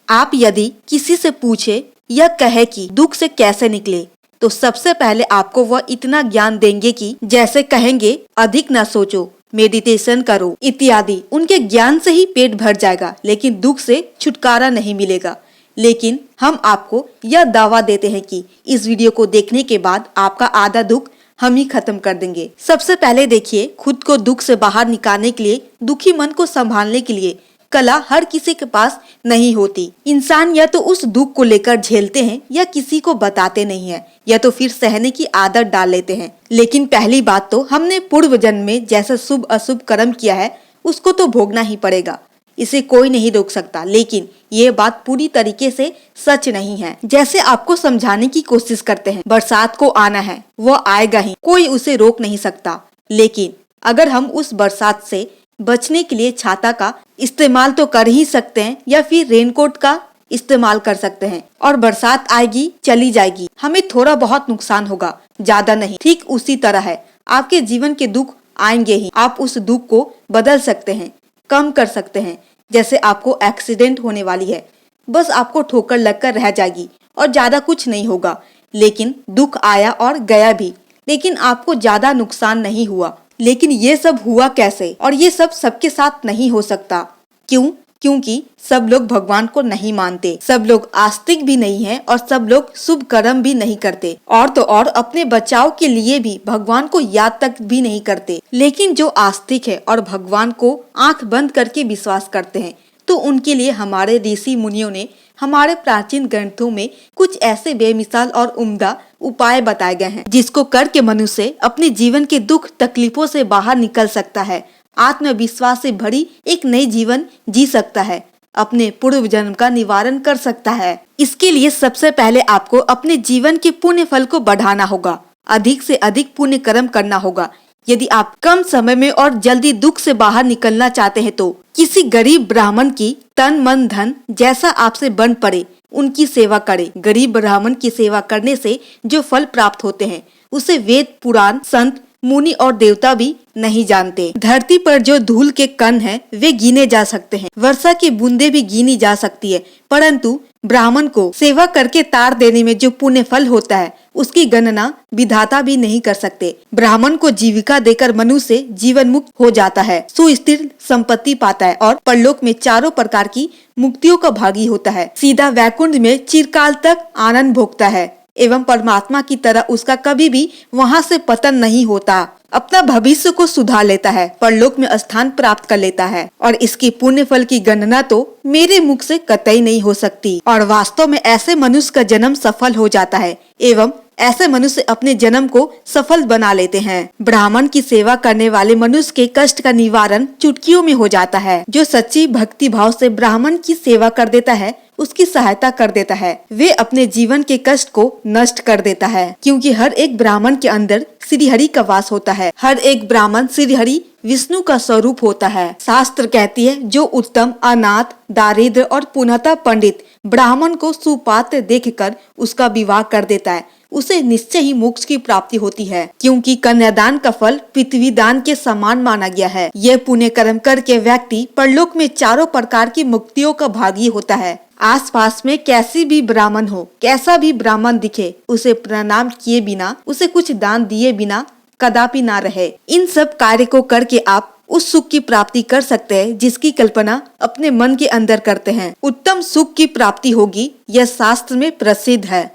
आप यदि किसी से पूछे या कहे कि दुख से कैसे निकले, तो सबसे पहले आपको वह इतना ज्ञान देंगे कि जैसे कहेंगे अधिक न सोचो, मेडिटेशन करो इत्यादि। उनके ज्ञान से ही पेट भर जाएगा, लेकिन दुख से छुटकारा नहीं मिलेगा। लेकिन हम आपको यह दावा देते हैं कि इस वीडियो को देखने के बाद आपका आधा दुख हम ही खत्म कर देंगे। सबसे पहले देखिए, खुद को दुख से बाहर निकालने के लिए, दुखी मन को संभालने के लिए कला हर किसी के पास नहीं होती। इंसान या तो उस दुख को लेकर झेलते हैं या किसी को बताते नहीं है, या तो फिर सहने की आदत डाल लेते हैं। लेकिन पहली बात तो हमने पूर्व जन्म में जैसा शुभ अशुभ कर्म किया है उसको तो भोगना ही पड़ेगा, इसे कोई नहीं रोक सकता। लेकिन ये बात पूरी तरीके से सच नहीं है। जैसे आपको समझाने की कोशिश करते हैं, बरसात को आना है, वो आएगा ही, कोई उसे रोक नहीं सकता। लेकिन अगर हम उस बरसात से बचने के लिए छाता का इस्तेमाल तो कर ही सकते हैं, या फिर रेनकोट का इस्तेमाल कर सकते हैं। और बरसात आएगी चली जाएगी, हमें थोड़ा बहुत नुकसान होगा, ज्यादा नहीं। ठीक उसी तरह है, आपके जीवन के दुख आएंगे ही, आप उस दुख को बदल सकते हैं, कम कर सकते हैं। जैसे आपको एक्सीडेंट होने वाली है, बस आपको ठोकर लगकर रह जाएगी और ज्यादा कुछ नहीं होगा। लेकिन दुख आया और गया भी, लेकिन आपको ज्यादा नुकसान नहीं हुआ। लेकिन ये सब हुआ कैसे? और ये सब सबके साथ नहीं हो सकता। क्यों? क्योंकि सब लोग भगवान को नहीं मानते, सब लोग आस्तिक भी नहीं है, और सब लोग शुभ कर्म भी नहीं करते, और तो और अपने बचाव के लिए भी भगवान को याद तक भी नहीं करते। लेकिन जो आस्तिक है और भगवान को आंख बंद करके विश्वास करते हैं, तो उनके लिए हमारे ऋषि मुनियों ने हमारे प्राचीन ग्रंथों में कुछ ऐसे बेमिसाल और उम्दा उपाय बताए गए हैं, जिसको करके मनुष्य अपने जीवन के दुख तकलीफों से बाहर निकल सकता है, आत्मविश्वास से भरी एक नई जीवन जी सकता है, अपने पूर्व जन्म का निवारण कर सकता है। इसके लिए सबसे पहले आपको अपने जीवन के पुण्य फल को बढ़ाना होगा, अधिक से अधिक पुण्य कर्म करना होगा। यदि आप कम समय में और जल्दी दुख से बाहर निकलना चाहते हैं, तो किसी गरीब ब्राह्मण की तन मन धन जैसा आपसे बन पड़े उनकी सेवा करें। गरीब ब्राह्मण की सेवा करने से जो फल प्राप्त होते हैं, उसे वेद पुराण संत मुनि और देवता भी नहीं जानते। धरती पर जो धूल के कण हैं, वे गिने जा सकते हैं, वर्षा की बूंदे भी गिनी जा सकती है, परंतु ब्राह्मण को सेवा करके तार देने में जो पुण्य फल होता है, उसकी गणना विधाता भी नहीं कर सकते। ब्राह्मण को जीविका देकर मनुष्य जीवन मुक्त हो जाता है, सुस्थिर संपत्ति पाता है, और परलोक में चारों प्रकार की मुक्तियों का भागी होता है। सीधा वैकुंठ में चिरकाल तक आनंद भोगता है, एवं परमात्मा की तरह उसका कभी भी वहाँ से पतन नहीं होता। अपना भविष्य को सुधार लेता है, परलोक में स्थान प्राप्त कर लेता है, और इसकी पुण्य फल की गणना तो मेरे मुख से कतई नहीं हो सकती। और वास्तव में ऐसे मनुष्य का जन्म सफल हो जाता है, एवं ऐसे मनुष्य अपने जन्म को सफल बना लेते हैं। ब्राह्मण की सेवा करने वाले मनुष्य के कष्ट का निवारण चुटकियों में हो जाता है। जो सच्ची भक्ति भाव से ब्राह्मण की सेवा कर देता है, उसकी सहायता कर देता है, वे अपने जीवन के कष्ट को नष्ट कर देता है। क्योंकि हर एक ब्राह्मण के अंदर श्री हरि का वास होता है, हर एक ब्राह्मण श्री हरि विष्णु का स्वरूप होता है। शास्त्र कहती है, जो उत्तम अनाथ दारिद्र और पूर्णतः पंडित ब्राह्मण को सुपात्र देखकर उसका विवाह कर देता है, उसे निश्चय ही मोक्ष की प्राप्ति होती है। क्योंकि कन्यादान का फल पृथ्वी दान के समान माना गया है। यह पुण्य कर्म करके व्यक्ति परलोक में चारों प्रकार की मुक्तियों का भागी होता है। आसपास में कैसी भी ब्राह्मण हो, कैसा भी ब्राह्मण दिखे, उसे प्रणाम किए बिना, उसे कुछ दान दिए बिना कदापि ना रहे। इन सब कार्य को करके आप उस सुख की प्राप्ति कर सकते हैं जिसकी कल्पना अपने मन के अंदर करते हैं। उत्तम सुख की प्राप्ति होगी, यह शास्त्र में प्रसिद्ध है।